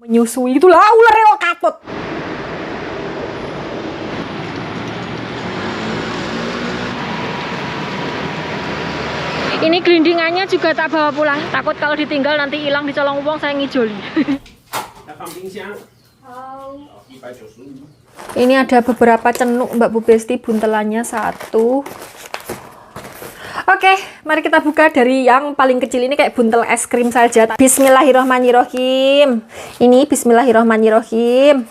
menyusui itulah ular kok katut. Ini gelindingannya juga tak bawa pulang, takut kalau ditinggal nanti hilang dicolong uang saya ngijoli. Ini ada beberapa cenuk Mbak Bu Besti, buntelannya satu. Oke, mari kita buka dari yang paling kecil ini kayak buntel es krim saja. Bismillahirrohmanirrohim. Ini bismillahirrohmanirrohim.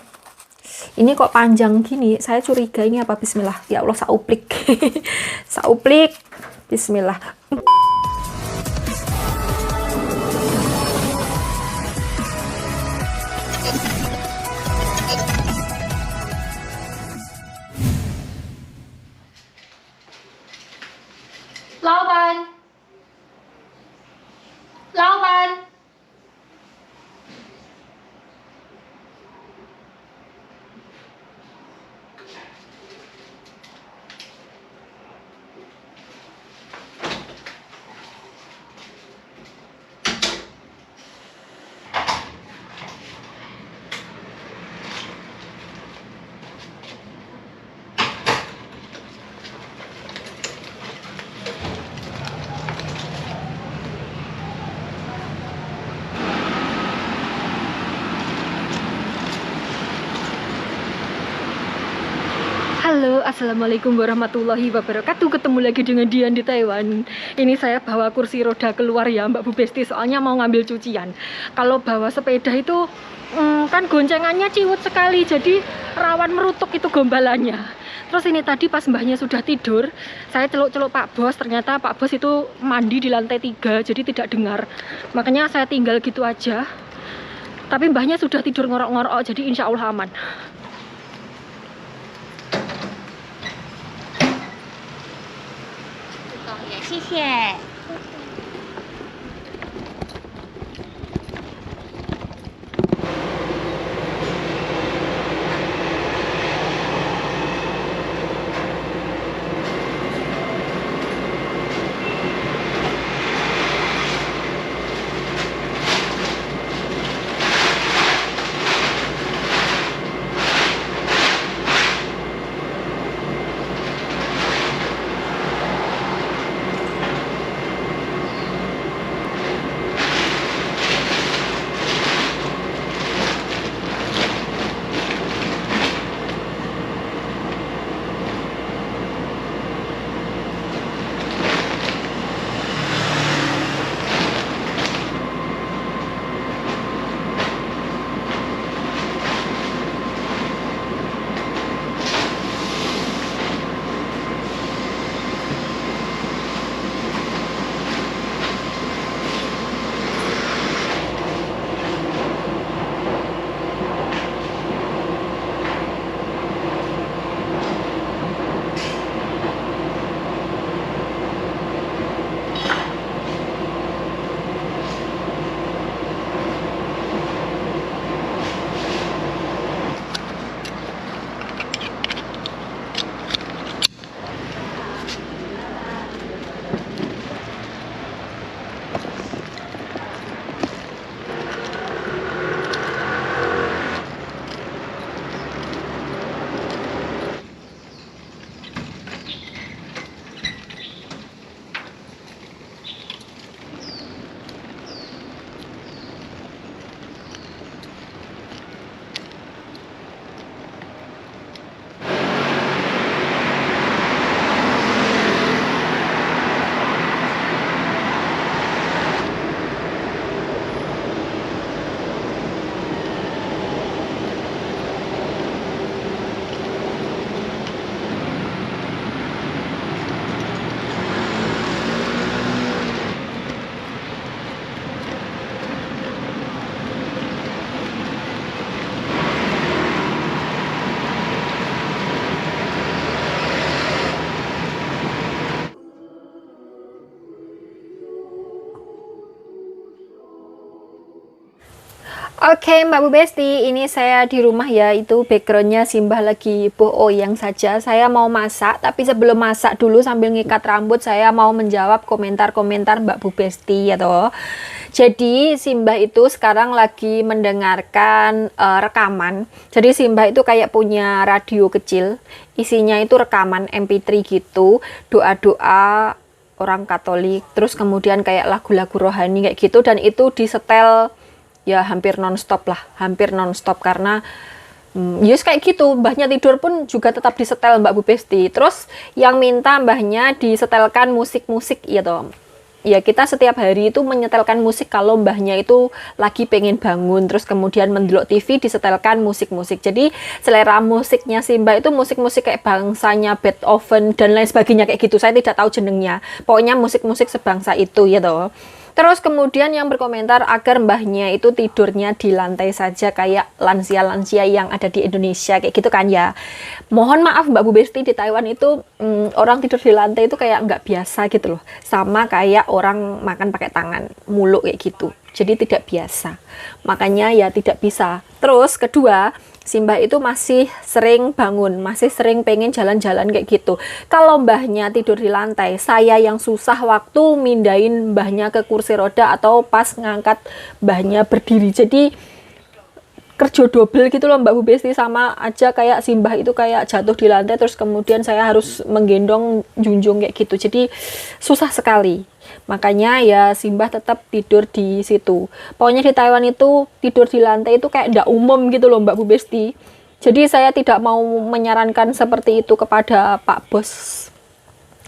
Ini kok panjang gini, saya curiga ini apa. Bismillah, ya Allah, sauplik. Sauplik. Bismillah. Lawan. Lawan. Halo, assalamualaikum warahmatullahi wabarakatuh. Ketemu lagi dengan Dian di Taiwan. Ini saya bawa kursi roda keluar ya Mbak Bu Besti, soalnya mau ngambil cucian. Kalau bawa sepeda itu kan goncengannya ciut sekali, jadi rawan merutuk itu gombalannya. Terus ini tadi pas mbahnya sudah tidur, saya celuk-celuk Pak Bos, ternyata Pak Bos itu mandi di lantai 3, jadi tidak dengar. Makanya saya tinggal gitu aja. Tapi mbahnya sudah tidur ngorok-ngorok, jadi insya Allah aman. 谢谢。Oke Mbak Bu Besti, ini saya di rumah ya, itu backgroundnya Simbah lagi bohong saja. Saya mau masak, tapi sebelum masak dulu sambil ngikat rambut, saya mau menjawab komentar-komentar Mbak Bu Besti ya toh. Jadi Simbah itu sekarang lagi mendengarkan rekaman. Jadi Simbah itu kayak punya radio kecil, isinya itu rekaman MP3 gitu, doa-doa orang Katolik, terus kemudian kayak lagu-lagu rohani kayak gitu, dan itu disetel ya hampir nonstop lah, hampir nonstop karena yes kayak gitu, mbahnya tidur pun juga tetap disetel Mbak Bu Besti. Terus yang minta mbahnya disetelkan musik-musik ya toh. Ya kita setiap hari itu menyetelkan musik kalau mbahnya itu lagi pengen bangun, terus kemudian mendelok TV disetelkan musik-musik. Jadi selera musiknya Simbah itu musik-musik kayak bangsanya Beethoven dan lain sebagainya kayak gitu. Saya tidak tahu jenengnya. Pokoknya musik-musik sebangsa itu ya toh. Terus kemudian yang berkomentar agar mbahnya itu tidurnya di lantai saja kayak lansia-lansia yang ada di Indonesia kayak gitu kan ya. Mohon maaf Mbak Bu Besti, di Taiwan itu orang tidur di lantai itu kayak nggak biasa gitu loh. Sama kayak orang makan pakai tangan, muluk kayak gitu. Jadi tidak biasa. Makanya ya tidak bisa. Terus kedua, Simbah itu masih sering bangun, masih sering pengen jalan-jalan kayak gitu. Kalau mbahnya tidur di lantai, saya yang susah waktu mindahin mbahnya ke kursi roda atau pas ngangkat mbahnya berdiri. Jadi kerja double gitu loh Mbak Bu Besti, sama aja kayak Simbah itu kayak jatuh di lantai terus kemudian saya harus menggendong junjung kayak gitu. Jadi susah sekali. Makanya ya Simbah tetap tidur di situ. Pokoknya di Taiwan itu tidur di lantai itu kayak ndak umum gitu loh Mbak Bu Besti. Jadi saya tidak mau menyarankan seperti itu kepada Pak Bos.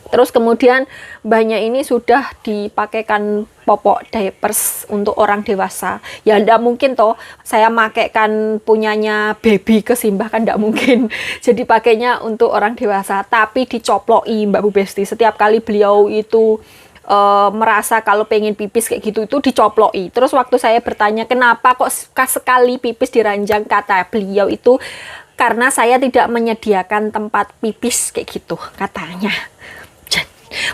Terus kemudian mbahnya ini sudah dipakaikan popok diapers untuk orang dewasa. Ya ndak mungkin toh saya makaikan punyanya baby ke Simbah, kan ndak mungkin. Jadi pakainya untuk orang dewasa, tapi dicoploi Mbak Bu Besti. Setiap kali beliau itu merasa kalau pengen pipis kayak gitu itu dicoploi. Terus waktu saya bertanya kenapa kok sekali pipis diranjang, kata beliau itu karena saya tidak menyediakan tempat pipis kayak gitu katanya.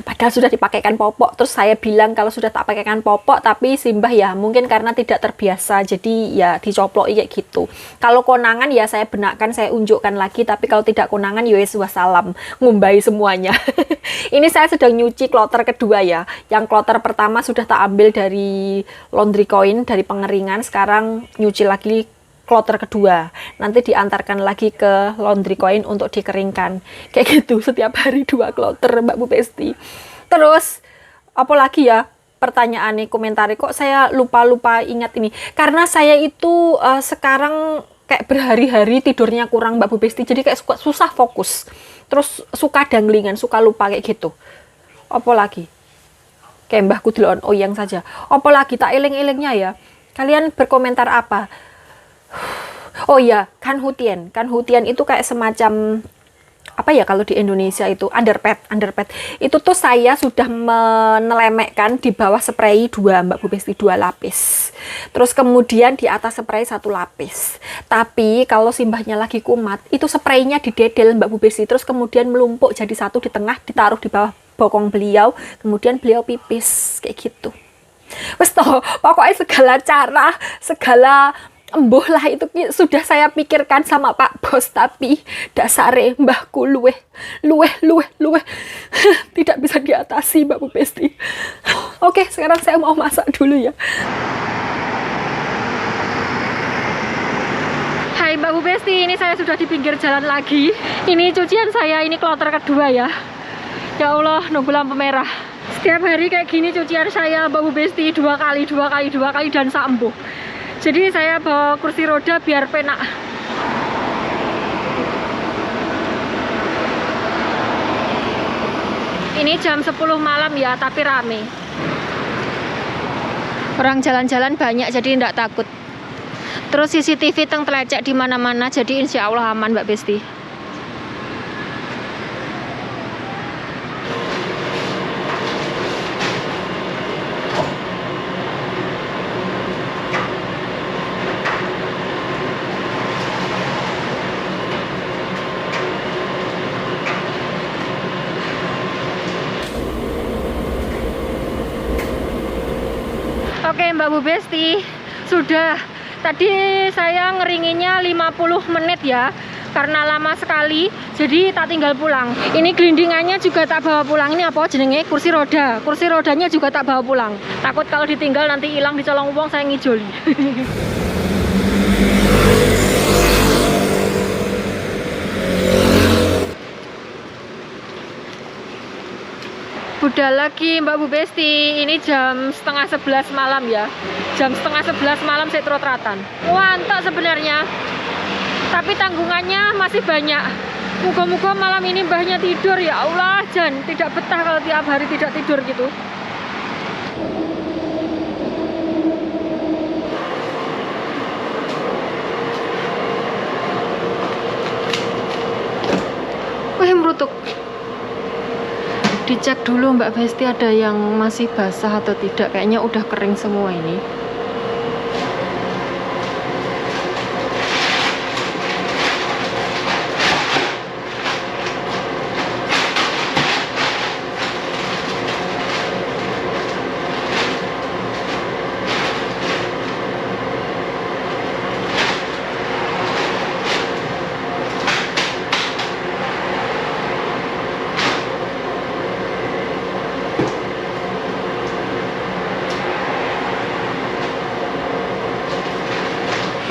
Padahal sudah dipakaikan popok. Terus saya bilang kalau sudah tak pakaikan popok, tapi Simbah ya mungkin karena tidak terbiasa jadi ya dicoploi kayak gitu. Kalau konangan ya saya benakkan, saya unjukkan lagi, tapi kalau tidak konangan ya wassalam, ngumbai semuanya. Ini saya sedang nyuci kloter kedua ya. Yang kloter pertama sudah tak ambil dari laundry coin, dari pengeringan, sekarang nyuci lagi kloter kedua, nanti diantarkan lagi ke laundry coin untuk dikeringkan kayak gitu. Setiap hari 2 kloter Mbak Bu Besti. Terus apalagi ya pertanyaannya, komentari kok saya lupa ingat ini, karena saya itu sekarang kayak berhari-hari tidurnya kurang Mbak Bu Besti, jadi kayak susah fokus, terus suka danglingan, suka lupa kayak gitu. Apalagi kayak Mbahku Delon Oyang saja, apalagi tak eling-elingnya ya. Kalian berkomentar apa? Oh ya, Kanhutian itu kayak semacam apa ya kalau di Indonesia itu underpad. Itu tuh saya sudah menelemekkan di bawah spray 2 Mbak Bu Besti, 2 lapis. Terus kemudian di atas spray 1 lapis. Tapi kalau Simbahnya lagi kumat, itu spraynya didedel Mbak Bu Besti, terus kemudian melumpuk jadi satu di tengah, ditaruh di bawah bokong beliau, kemudian beliau pipis kayak gitu. Wes toh, pokoknya segala cara, segala embuh lah itu sudah saya pikirkan sama Pak Bos, tapi dasare mbahku luweh tidak bisa diatasi Mbak Bu Besti. Oke, sekarang saya mau masak dulu ya. Hai Mbak Bu Besti, ini saya sudah di pinggir jalan lagi. Ini cucian saya, ini kloter kedua ya. Ya Allah, nunggu lampu merah. Setiap hari kayak gini cucian saya Mbak Bu Besti, 2 kali dan sambuh. Jadi saya bawa kursi roda biar penak. Ini jam 10 malam ya, tapi rame. Orang jalan-jalan banyak, jadi tidak takut. Terus CCTV teng telecek di mana-mana, jadi insya Allah aman Mbak Besti. Oke Mbak Bu Besti, sudah tadi saya ngeringinnya 50 menit ya. karena lama sekali, jadi tak tinggal pulang. Ini gelindingannya juga tak bawa pulang. Ini apa jenenge? Kursi roda. Kursi rodanya juga tak bawa pulang. Takut kalau ditinggal nanti hilang dicolong uang, saya ngijoli. Udah lagi Mbak Bu Besti, ini jam setengah 11 malam ya. Jam setengah 11 malam saya trot-tratan. Mantap sebenarnya, tapi tanggungannya masih banyak. Moga-moga malam ini mbahnya tidur, ya Allah. Jan, tidak betah kalau tiap hari tidak tidur gitu. Wih, merutuk. Dicek dulu Mbak Besti ada yang masih basah atau tidak. Kayaknya udah kering semua ini.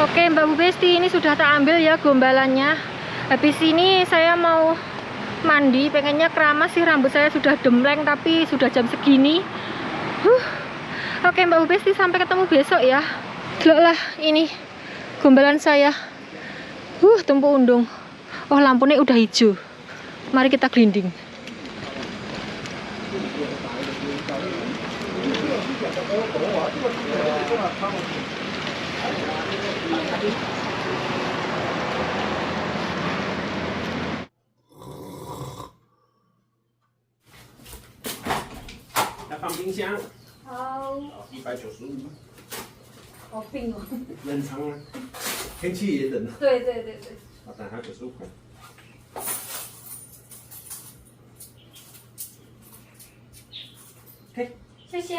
Oke Mbak Bu Besti, ini sudah tak ambil ya gombalannya. Habis ini saya mau mandi, pengennya keramas sih, rambut saya sudah demleng tapi sudah jam segini. Oke Mbak Bu Besti, sampai ketemu besok ya. Delok lah ini gombalan saya. Tumpu undung. Oh, lampunya udah hijau. Mari kita gelinding.要放冰箱，好195，好冰哦。冷藏啊，天气也冷啊，对对对对。好，等它95块。OK，谢谢，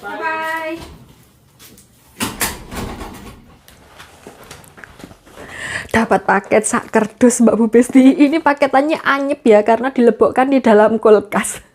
拜拜拜。Dapat paket sak kerdus Mbak Bu Besti. Ini paketannya anyep ya karena dilebokkan di dalam kulkas.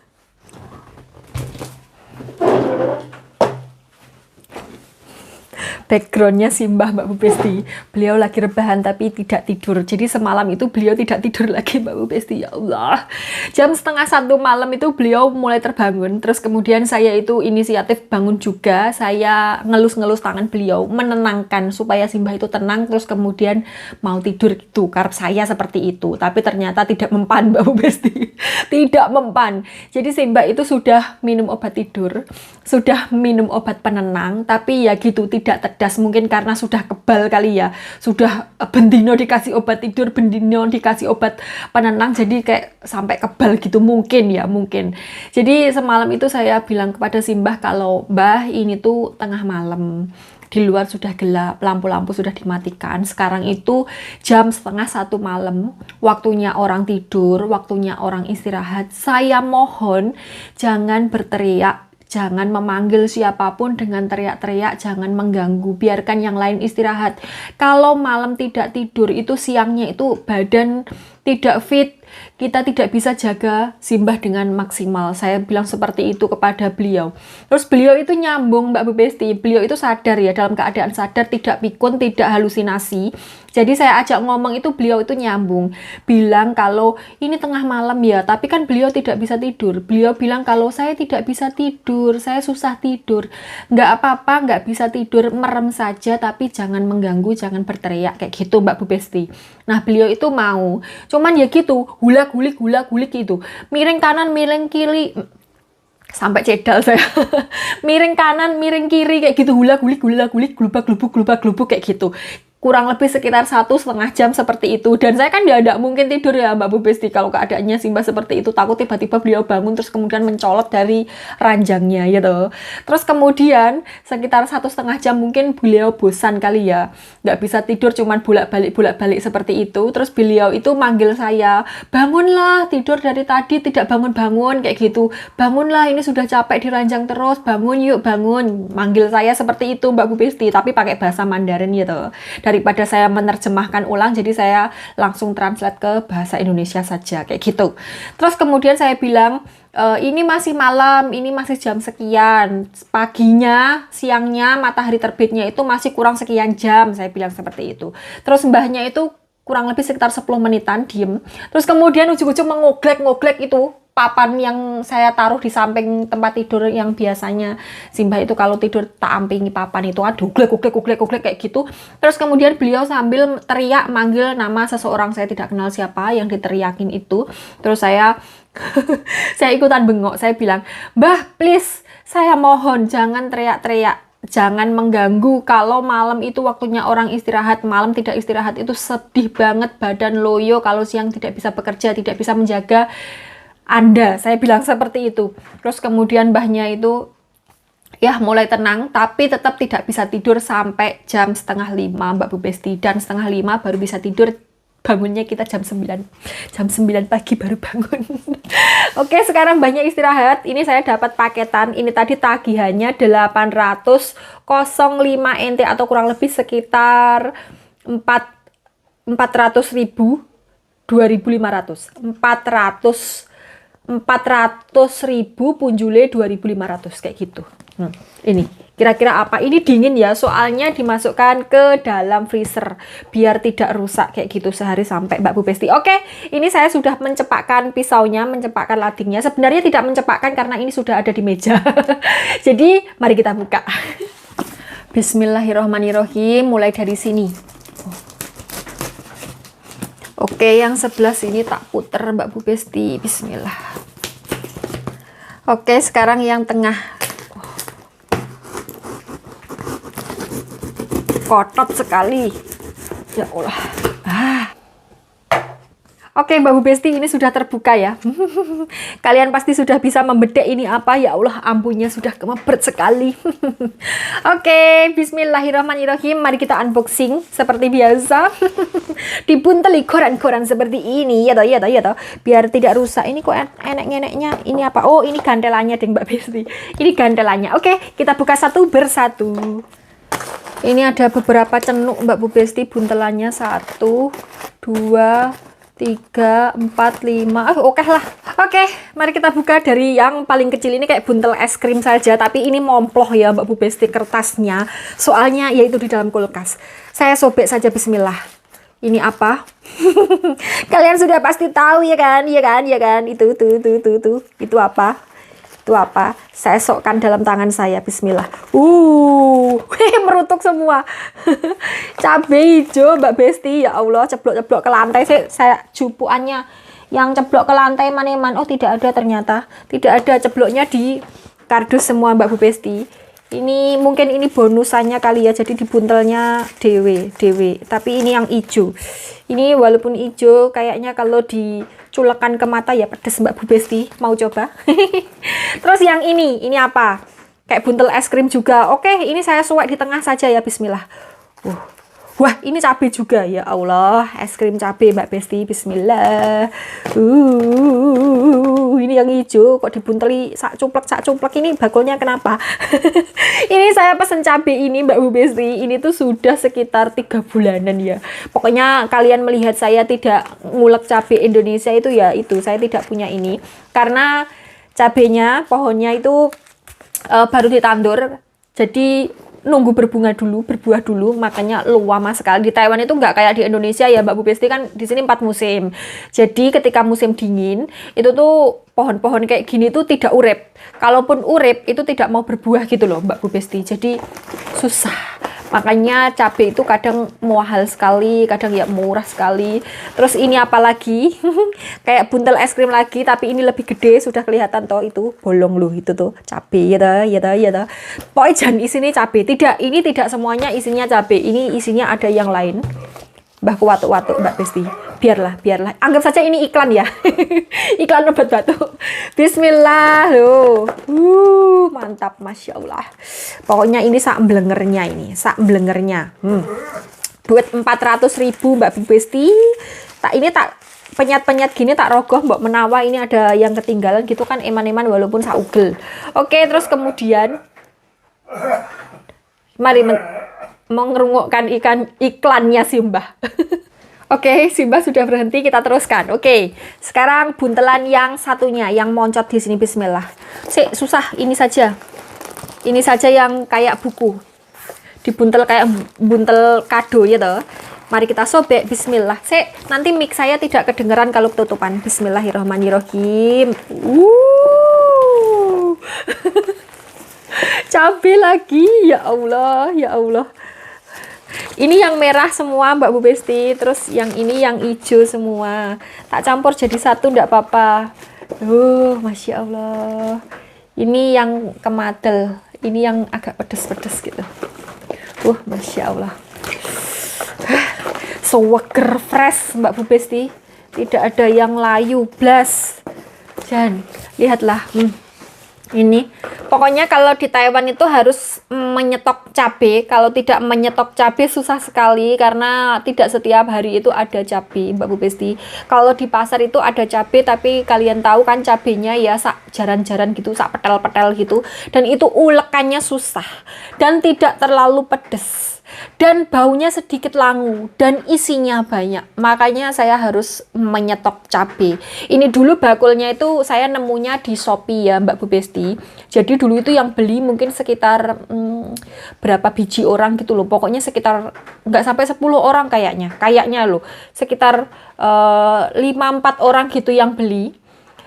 Backgroundnya Simbah Mbak Bu Besti. Beliau lagi rebahan tapi tidak tidur. Jadi semalam itu beliau tidak tidur lagi Mbak Bu Besti. Ya Allah. Jam setengah 1 malam itu beliau mulai terbangun. Terus kemudian saya itu inisiatif bangun juga. Saya ngelus-ngelus tangan beliau, menenangkan supaya Simbah itu tenang. Terus kemudian mau tidur gitu. Karena saya seperti itu. Tapi ternyata tidak mempan Mbak Bu Besti. Tidak mempan. Jadi Simbah itu sudah minum obat tidur, sudah minum obat penenang. Tapi ya gitu, tidak cerdas, mungkin karena sudah kebal kali ya, sudah bendino dikasih obat tidur, bendino dikasih obat penenang, jadi kayak sampai kebal gitu mungkin ya, mungkin. Jadi semalam itu saya bilang kepada Simbah kalau Mbah ini tuh tengah malam, di luar sudah gelap, lampu-lampu sudah dimatikan, sekarang itu jam setengah 1 malam, waktunya orang tidur, waktunya orang istirahat. Saya mohon jangan berteriak, jangan memanggil siapapun dengan teriak-teriak, jangan mengganggu, biarkan yang lain istirahat. Kalau malam tidak tidur itu siangnya itu badan tidak fit, kita tidak bisa jaga Simbah dengan maksimal. Saya bilang seperti itu kepada beliau. Terus beliau itu nyambung Mbak Bu Besti, beliau itu sadar ya, dalam keadaan sadar, tidak pikun, tidak halusinasi. Jadi saya ajak ngomong itu beliau itu nyambung, bilang kalau ini tengah malam ya, tapi kan beliau tidak bisa tidur. Beliau bilang kalau saya tidak bisa tidur, saya susah tidur. Nggak apa-apa, nggak bisa tidur, merem saja, tapi jangan mengganggu, jangan berteriak, kayak gitu Mbak Bu Besti. Nah beliau itu mau, cuman ya gitu, hulak-hulik gitu, miring kanan, miring kiri, sampai cedal saya. Miring kanan, miring kiri, kayak gitu, hulak-hulik, glubak-glubuk kayak gitu. Kurang lebih sekitar 1,5 jam seperti itu. Dan saya kan tidak mungkin tidur ya Mbak Bu Besti kalau keadaannya Simbah seperti itu. Takut tiba-tiba beliau bangun terus kemudian mencolot dari ranjangnya gitu. Terus kemudian sekitar 1,5 jam mungkin beliau bosan kali ya, nggak bisa tidur, cuman bolak-balik seperti itu. Terus beliau itu manggil saya, bangunlah, tidur dari tadi tidak bangun-bangun, kayak gitu. Bangunlah, ini sudah capek di ranjang terus, bangun yuk, bangun. Manggil saya seperti itu Mbak Bu Besti, tapi pakai bahasa Mandarin gitu. Dari daripada saya menerjemahkan ulang, jadi saya langsung translate ke bahasa Indonesia saja kayak gitu. Terus kemudian saya bilang, ini masih malam, ini masih jam sekian, paginya, siangnya, matahari terbitnya itu masih kurang sekian jam, saya bilang seperti itu. Terus mbahnya itu kurang lebih sekitar 10 menitan diem. Terus kemudian ujung-ujung mengoglek-ngoglek itu papan yang saya taruh di samping tempat tidur yang biasanya Simbah itu kalau tidur tak ampingi papan itu, aduh glek kayak gitu. Terus kemudian beliau sambil teriak manggil nama seseorang saya tidak kenal siapa yang diteriakin itu. Terus saya saya ikutan bengok, saya bilang, "Mbah, please, saya mohon jangan teriak-teriak. Jangan mengganggu, kalau malam itu waktunya orang istirahat, malam tidak istirahat itu sedih banget, badan loyo, kalau siang tidak bisa bekerja, tidak bisa menjaga Anda." Saya bilang seperti itu. Terus kemudian mbahnya itu ya mulai tenang, tapi tetap tidak bisa tidur sampai jam 4:30 Mbak Bu Besti, dan 4:30 baru bisa tidur. Bangunnya kita jam 9 pagi baru bangun. Oke, sekarang banyak istirahat. Ini saya dapat paketan, ini tadi tagihannya 805 NT atau kurang lebih sekitar 400.000, 2.500, 400.000 punjule 2.500 kayak gitu. Ini kira-kira apa? Ini dingin ya, soalnya dimasukkan ke dalam freezer biar tidak rusak kayak gitu sehari sampai Mbak Bu Besti. Oke, ini saya sudah mencepakkan pisaunya, mencepakkan ladingnya. Sebenarnya tidak mencepakkan karena ini sudah ada di meja. Jadi mari kita buka. Bismillahirrohmanirrohim. Mulai dari sini. Oke, yang sebelah sini tak puter Mbak Bu Besti. Bismillah. Oke, sekarang yang tengah. Kotot sekali. Ya Allah. Oke, Mbak Bu Besti, ini sudah terbuka ya. Kalian pasti sudah bisa membedek ini apa. Ya Allah, ampunnya sudah kemebet sekali. Oke, bismillahirrahmanirrahim. Mari kita unboxing seperti biasa. Dibunteli koran-koran seperti ini. Ya toh, ya toh, ya toh. Biar tidak rusak. Ini kok enek-eneknya. Ini apa? Oh, ini gantelannya deh Mbak Besti. Ini gantelannya. Oke, kita buka satu persatu. Ini ada beberapa cenuk Mbak Bu Besti, buntelannya 1, 2, 3, 4, 5. Oke lah. Oke, mari kita buka dari yang paling kecil. Ini kayak buntel es krim saja, tapi ini momploh ya Mbak Bu Besti kertasnya. Soalnya yaitu di dalam kulkas. Saya sobek saja, bismillah. Ini apa? Kalian sudah pasti tahu ya kan? Iya kan? Iya kan? Itu. Itu apa? Itu apa? Saya sokkan dalam tangan saya, bismillah. Merutuk semua. Cabai hijau Mbak Besti, ya Allah, ceblok-ceblok ke lantai. Saya jupuannya yang ceblok ke lantai maneman. Oh, tidak ada ternyata. Tidak ada, cebloknya di kardus semua Mbak Bu Besti. Ini mungkin ini bonusannya kali ya, jadi dibuntelnya dewe. Tapi ini yang hijau. Ini walaupun hijau, kayaknya kalau diculekkan ke mata ya pedes Mbak Bu Besti. Mau coba? Terus yang ini apa? Kayak buntel es krim juga. Oke, ini saya suwek di tengah saja ya, bismillah. Wah, ini cabai juga, ya Allah. Es krim cabai Mbak Besti, bismillah. Ini yang hijau kok dibunteli sak cuplek ini bakulnya kenapa? Ini saya pesen cabai ini Mbak Bu Besti. Ini tuh sudah sekitar 3 bulanan ya. Pokoknya kalian melihat saya tidak ngulek cabai Indonesia itu ya, itu saya tidak punya ini. Karena cabainya, pohonnya itu baru ditandur. Jadi nunggu berbuah dulu, makanya lama sekali. Di Taiwan itu nggak kayak di Indonesia ya Mbak Bu Besti, kan di sini 4 musim. Jadi ketika musim dingin itu tuh pohon-pohon kayak gini tuh tidak urip. Kalaupun urip itu tidak mau berbuah gitu loh Mbak Bu Besti. Jadi susah. Makanya cabai itu kadang mahal sekali, kadang ya murah sekali. Terus ini apa lagi? Kayak buntel es krim lagi, tapi ini lebih gede, sudah kelihatan toh itu bolong loh itu tuh cabai ya toh. Pokoknya jangan isinya cabai. Tidak, ini tidak semuanya isinya cabai. Ini isinya ada yang lain. Mbah watuk-watuk Mbak Besti. Biarlah. Anggap saja ini iklan ya. Iklan obat batuk. Bismillah loh. Mantap, Masya Allah. Pokoknya ini sak blengernya ini. Duit 400.000 Mbak Bu Besti. Ini tak penyat-penyat gini tak rogoh mbok menawa ini ada yang ketinggalan gitu kan, eman-eman walaupun saugel. Oke, terus kemudian mari mengerungokkan iklannya Simbah. Oke, Simbah sudah berhenti, kita teruskan. Oke, sekarang buntelan yang satunya, yang moncot di sini. Bismillah. Susah, ini saja. Ini saja yang kayak buku. Dibuntel kayak buntel kado ya toh. Mari kita sobek. Bismillah. Nanti mic saya tidak kedengeran kalau ketutupan. Bismillahirrahmanirrahim. Cabai lagi, ya Allah, ya Allah. Ini yang merah semua Mbak Bu Besti, terus yang ini yang hijau semua. Tak campur jadi satu ndak apa-apa. Masya Allah. Ini yang kemadel, ini yang agak pedes-pedes gitu. Masya Allah. Seger fresh Mbak Bu Besti. Tidak ada yang layu, blas. Dan lihatlah, ini pokoknya kalau di Taiwan itu harus menyetok cabai. Kalau tidak menyetok cabai susah sekali karena tidak setiap hari itu ada cabai Mbak Bu Besti. Kalau di pasar itu ada cabai, tapi kalian tahu kan cabainya ya sak jaran-jaran gitu, sak petel-petel gitu, dan itu ulekannya susah dan tidak terlalu pedes. Dan baunya sedikit langu dan isinya banyak, makanya saya harus menyetok cabai. Ini dulu bakulnya itu saya nemunya di Shopee ya Mbak Bu Besti. Jadi dulu itu yang beli mungkin sekitar berapa biji orang gitu loh, pokoknya sekitar nggak sampai 10 orang kayaknya loh, sekitar 5-4 orang gitu yang beli.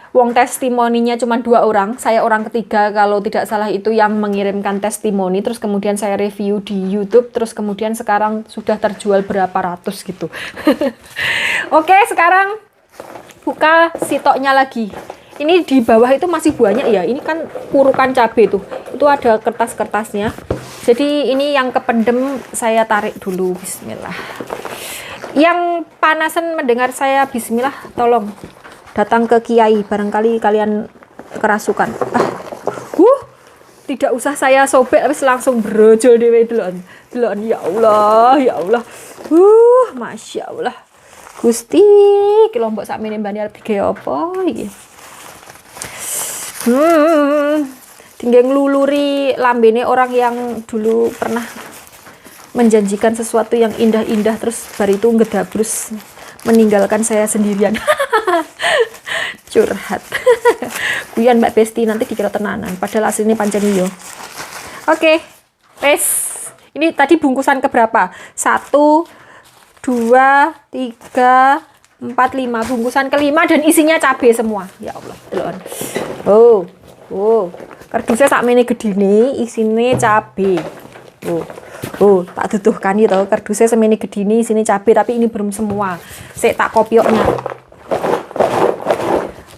Wong testimoninya cuma 2 orang, saya orang ketiga kalau tidak salah itu yang mengirimkan testimoni, terus kemudian saya review di YouTube, terus kemudian sekarang sudah terjual berapa ratus gitu. Oke, sekarang buka sitoknya lagi. Ini di bawah itu masih banyak ya, ini kan purukan cabai tuh, itu ada kertas-kertasnya. Jadi ini yang kependem saya tarik dulu, bismillah. Yang panasan mendengar saya, bismillah, tolong datang ke Kiai, barangkali kalian kerasukan. Tidak usah saya sobek, habis langsung brojol dewe delon. Ya Allah, ya Allah. Masya Allah. Gusti, kelompok sakmene mbane arep digawe apa iki? Tinggal ngluluri lambene orang yang dulu pernah menjanjikan sesuatu yang indah-indah, terus bar itu ngedabrus meninggalkan saya sendirian. Curhat. Guyon Mbak Besti, nanti dikira tenanan padahal aslinya pancen yo. Oke, wes. Ini tadi bungkusan keberapa? 1 2 3 4 5, bungkusan kelima dan isinya cabai semua. Ya Allah, delon. Kardusnya sakmene gedine, isine cabai. Tak duduhkan itu kardusnya semene gedine, isine cabai, tapi ini belum semua. Saya tak kopioknya.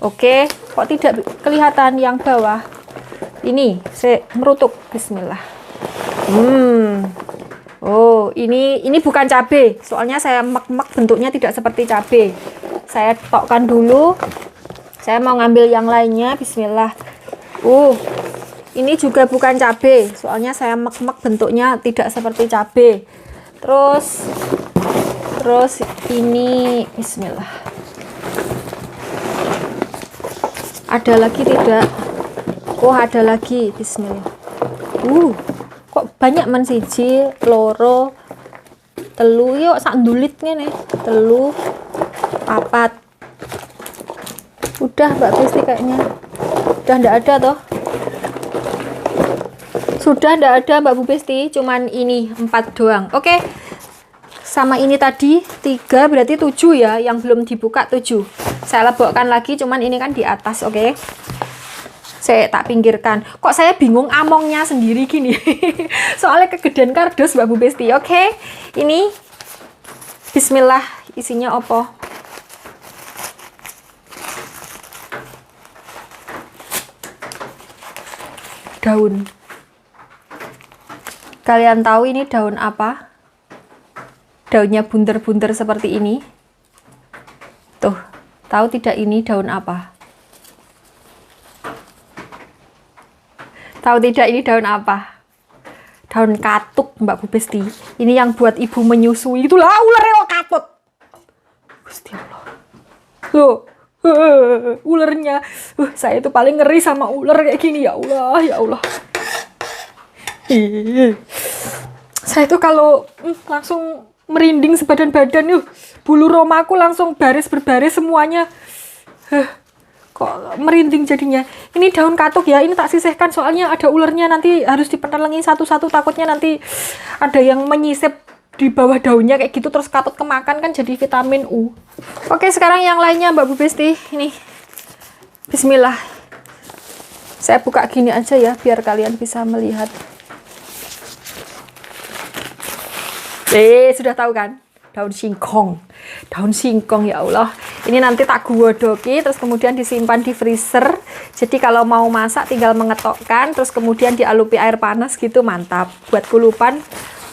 Oke, kok tidak kelihatan yang bawah? Ini saya merutuk. Bismillah. Ini bukan cabai. Soalnya saya mek-mek bentuknya tidak seperti cabai. Saya tokkan dulu. Saya mau ngambil yang lainnya. Bismillah. Ini juga bukan cabai. Soalnya saya mek-mek bentuknya tidak seperti cabai. Terus ini, bismillah. Ada lagi tidak? Ada lagi. Bismillah. Kok banyak men, 1 loro telu, yuk sak ndulit ngene. 3 4. Udah Mbak Besti kayaknya. Udah ndak ada toh? Sudah ndak ada Mbak Bu Besti, cuman ini 4 doang. Oke. Sama ini tadi 3, berarti 7 ya, yang belum dibuka 7. Saya lebokkan lagi, cuman ini kan di atas, oke. Saya tak pinggirkan. Kok saya bingung amongnya sendiri gini. Soalnya kegedean kardus Mbak Bu Besti, oke. Ini bismillah, isinya apa? Daun. Kalian tahu ini daun apa? Daunnya bunter-bunter seperti ini. Tuh, tahu tidak ini daun apa? Tahu tidak ini daun apa? Daun katuk Mbak Bu Besti. Ini yang buat ibu menyusui. Itulah ular yang katut. Gusti Allah. Loh, ularnya. Saya itu paling ngeri sama ular kayak gini, ya Allah, ya Allah. Saya itu kalau langsung merinding sebadan badan yuk. Bulu romaku langsung berbaris semuanya. Kok merinding jadinya. Ini daun katuk ya, ini tak sisihkan soalnya ada ulernya, nanti harus dipenelengi satu-satu, takutnya nanti ada yang menyisip di bawah daunnya kayak gitu terus katut kemakan kan jadi vitamin U. Oke, sekarang yang lainnya Mbak Bu Besti. Ini bismillah. Saya buka gini aja ya biar kalian bisa melihat. Sudah tahu kan? Daun singkong. Daun singkong, ya Allah. Ini nanti tak godoki terus kemudian disimpan di freezer. Jadi kalau mau masak tinggal mengetokkan terus kemudian dialupi air panas gitu, mantap. Buat kulupan,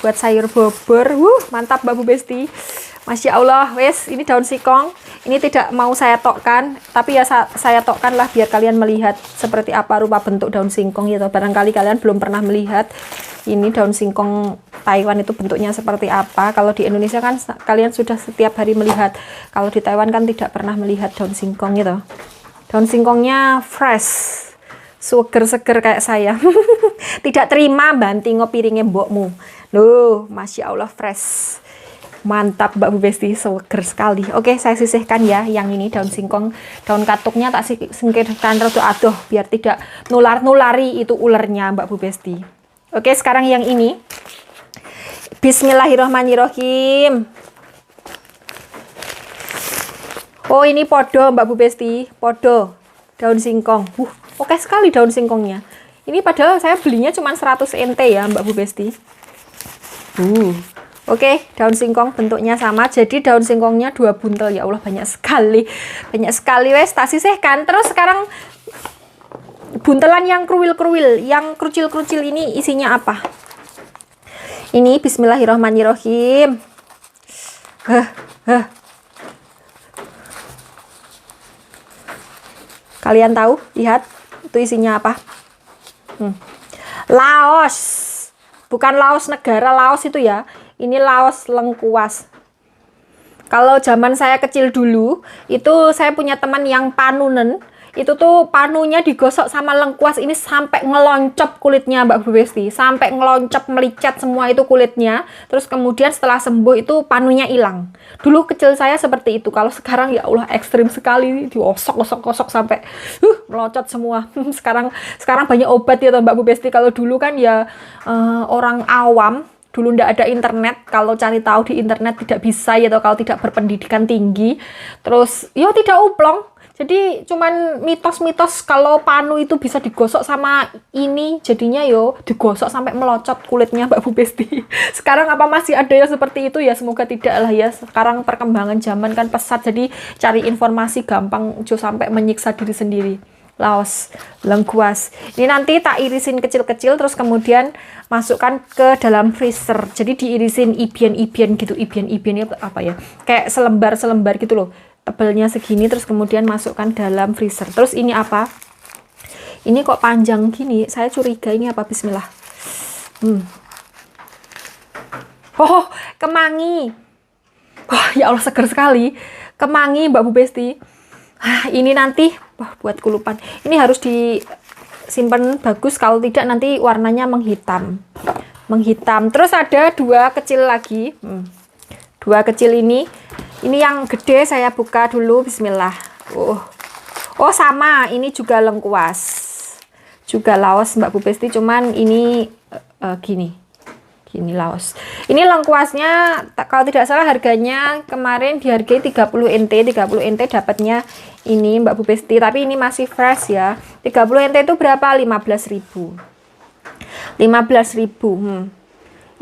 buat sayur bobor. Mantap Mbak Bu Besti. Masya Allah, wes ini daun singkong. Ini tidak mau saya tokkan, tapi ya saya tokkan lah biar kalian melihat seperti apa rupa bentuk daun singkong gitu. Barangkali kalian belum pernah melihat ini daun singkong Taiwan itu bentuknya seperti apa. Kalau di Indonesia kan kalian sudah setiap hari melihat. Kalau di Taiwan kan tidak pernah melihat daun singkong gitu. Daun singkongnya fresh, seger-seger kayak saya. Tidak terima banting piringnya mbokmu. Loh, Masya Allah fresh. Mantap Mbak Bu Besti, seger sekali. Oke, saya sisihkan ya yang ini daun singkong. Daun katuknya tak singkirkan rada adoh biar tidak nular-nulari itu ulernya Mbak Bu Besti. Oke, sekarang yang ini. Bismillahirrahmanirrahim. Oh, ini podo Mbak Bu Besti, podo daun singkong. Oke sekali daun singkongnya. Ini padahal saya belinya cuma 100 NT ya Mbak Bu Besti. Oke, daun singkong bentuknya sama. Jadi daun singkongnya 2 buntel. Ya Allah, banyak sekali. Banyak sekali wes, tak sisihkan. Terus sekarang buntelan yang kruwil-kruwil, yang krucil-krucil ini isinya apa? Ini bismillahirrahmanirrahim. Kalian tahu? Lihat, itu isinya apa? Laos. Bukan Laos negara, Laos itu ya. Ini Laos lengkuas. Kalau zaman saya kecil dulu, itu saya punya teman yang panunen. Itu tuh panunya digosok sama lengkuas ini sampai ngeloncop kulitnya Mbak Bu Besti. Sampai ngeloncop, melicet semua itu kulitnya. Terus kemudian setelah sembuh itu panunya hilang. Dulu kecil saya seperti itu. Kalau sekarang ya Allah ekstrim sekali. Diosok-osok sampai melocot semua. Sekarang banyak obat ya Mbak Bu Besti. Kalau dulu kan ya orang awam. Dulu ndak ada internet, kalau cari tahu di internet tidak bisa ya, kalau tidak berpendidikan tinggi. Terus ya tidak uplong. Jadi cuman mitos-mitos kalau panu itu bisa digosok sama ini, jadinya yo digosok sampai melocot kulitnya Mbak Bu Besti. Sekarang apa masih ada yang seperti itu ya? Semoga tidak lah ya. Sekarang perkembangan zaman kan pesat, jadi cari informasi gampang, jo sampai menyiksa diri sendiri. Laos lengkuas. Ini nanti tak irisin kecil-kecil terus kemudian masukkan ke dalam freezer. Jadi diirisin ibian-ibian gitu. Ibian-ibiannya apa ya? Kayak selembar-selembar gitu loh. Tebelnya segini terus kemudian masukkan dalam freezer. Terus ini apa? Ini kok panjang gini? Saya curiga ini apa? Bismillah. Oh, kemangi. Wah, ya Allah seger sekali. Kemangi Mbak Bu Besti. Ini nanti buat kulupan. Ini harus disimpan bagus, kalau tidak nanti warnanya menghitam. Terus ada 2 kecil lagi. 2 kecil ini. Ini yang gede saya buka dulu. Bismillah. Oh sama, ini juga lengkuas. Juga Laos Mbak Bu Besti, cuman ini gini Laos. Ini lengkuasnya kalau tidak salah harganya kemarin dihargai 30 NT. 30 NT dapatnya ini Mbak Bu Besti, tapi ini masih fresh ya. 30 NT itu berapa? 15.000. 15.000.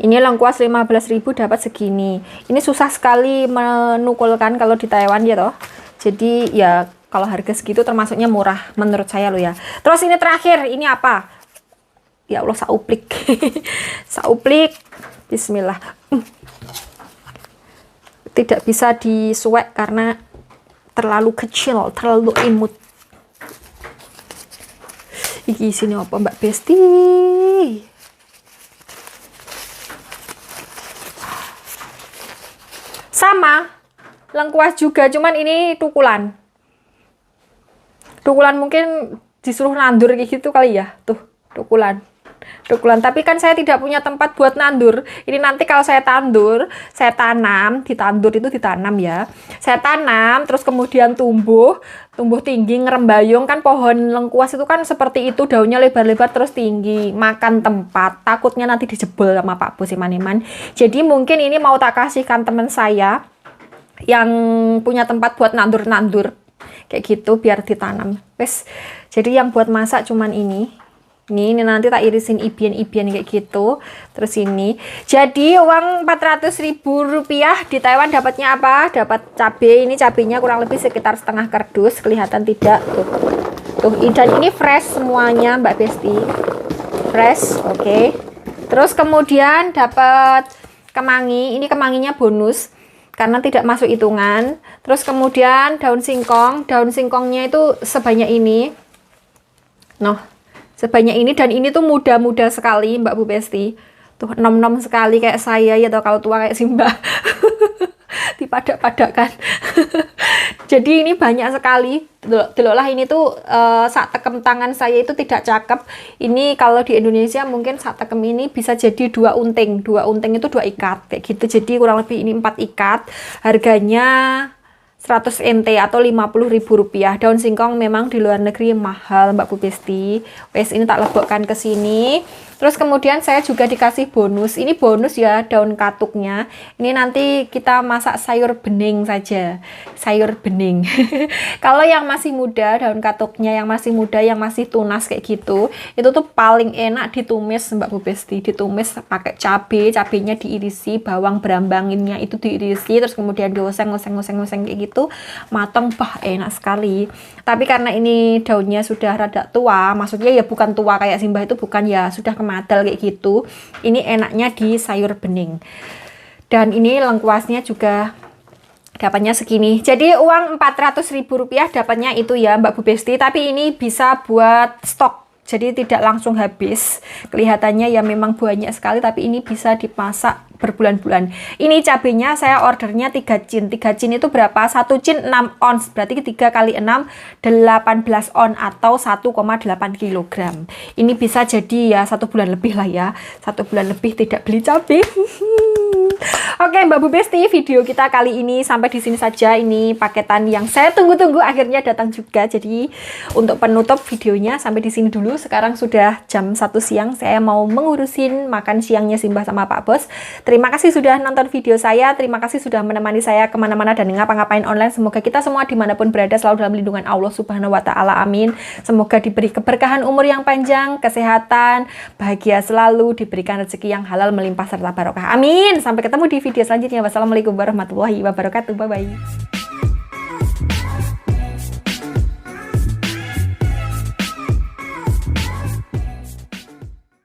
Ini lengkuas 15.000 dapat segini. Ini susah sekali menukulkan kalau di Taiwan ya toh. Jadi ya kalau harga segitu termasuknya murah menurut saya loh ya. Terus ini terakhir, ini apa? Ya Allah, sauplik. Sauplik. Bismillah. Tidak bisa disuwek karena terlalu kecil, terlalu imut. Iki sini apa Mbak Besti? Sama, lengkuas juga, cuman ini tukulan. Tukulan mungkin disuruh nandur kayak gitu kali ya. Tuh, tukulan. Dukulan. Tapi kan saya tidak punya tempat buat nandur. Ini nanti kalau saya tandur, saya tanam, ditandur itu ditanam ya. Saya tanam, terus kemudian tumbuh tinggi, ngerembayung. Kan pohon lengkuas itu kan seperti itu, daunnya lebar-lebar terus tinggi, makan tempat. Takutnya nanti dijebol sama Pak Bos Iman-Iman. Jadi mungkin ini mau tak kasihkan teman saya yang punya tempat buat nandur-nandur kayak gitu biar ditanam. Wes, jadi yang buat masak cuman ini nanti tak irisin ibian-ibian kayak gitu. Terus ini jadi uang 400.000 rupiah di Taiwan dapatnya apa? Dapat cabai. Ini cabainya kurang lebih sekitar setengah kardus, kelihatan tidak tuh, dan ini fresh semuanya Mbak Besti, fresh. Oke. Terus kemudian dapat kemangi. Ini kemanginya bonus karena tidak masuk hitungan. Terus kemudian daun singkongnya itu sebanyak ini, sebanyak ini, dan ini tuh muda-muda sekali Mbak Bu Besti. Tuh nom-nom sekali kayak saya ya, atau kalau tua kayak Simba. Dipadak-padakkan. Jadi ini banyak sekali. Deloklah ini tuh sak tekem tangan saya itu tidak cakep. Ini kalau di Indonesia mungkin sak tekem ini bisa jadi 2 unting. 2 unting itu 2 ikat kayak gitu. Jadi kurang lebih ini 4 ikat. Harganya 100 NT atau 50.000 rupiah. Daun singkong memang di luar negeri mahal Mbak Bu Besti. Wes, ini tak lebokkan ke sini. Terus kemudian saya juga dikasih bonus. Ini bonus ya, daun katuknya. Ini nanti kita masak sayur bening saja. Sayur bening. Kalau yang masih muda, daun katuknya yang masih muda, yang masih tunas kayak gitu, itu tuh paling enak ditumis Mbak Bu Besti. Ditumis pakai cabai, cabainya diirisi, bawang berambanginnya itu diirisi, terus kemudian dioseng-oseng kayak gitu. Matang, enak sekali. Tapi karena ini daunnya sudah rada tua, maksudnya ya bukan tua kayak Simbah itu, bukan ya, sudah madal kayak gitu. Ini enaknya di sayur bening. Dan ini lengkuasnya juga dapatnya segini. Jadi uang 400.000 rupiah dapatnya itu ya Mbak Bu Besti. Tapi ini bisa buat stok, jadi tidak langsung habis. Kelihatannya ya memang banyak sekali, tapi ini bisa dimasak berbulan-bulan. Ini cabenya saya ordernya 3 cin. 3 cin itu berapa? 1 cin 6 ons. Berarti 3 kali 6 18 on atau 1,8 kg. Ini bisa jadi ya 1 bulan lebih lah ya. 1 bulan lebih tidak beli cabai. Oke Mbak Bu Besti, video kita kali ini sampai di sini saja. Ini paketan yang saya tunggu-tunggu akhirnya datang juga. Jadi untuk penutup videonya sampai di sini dulu. Sekarang sudah jam 1 siang. Saya mau mengurusin makan siangnya Simbah sama Pak Bos. Terima kasih sudah nonton video saya. Terima kasih sudah menemani saya kemana-mana dan ngapa-ngapain online. Semoga kita semua dimanapun berada selalu dalam lindungan Allah Subhanahu Wa Taala. Amin. Semoga diberi keberkahan umur yang panjang, kesehatan, bahagia selalu, diberikan rezeki yang halal melimpah serta barokah. Amin. Sampai ketemu di video selanjutnya. Wassalamualaikum warahmatullahi wabarakatuh. Bye bye.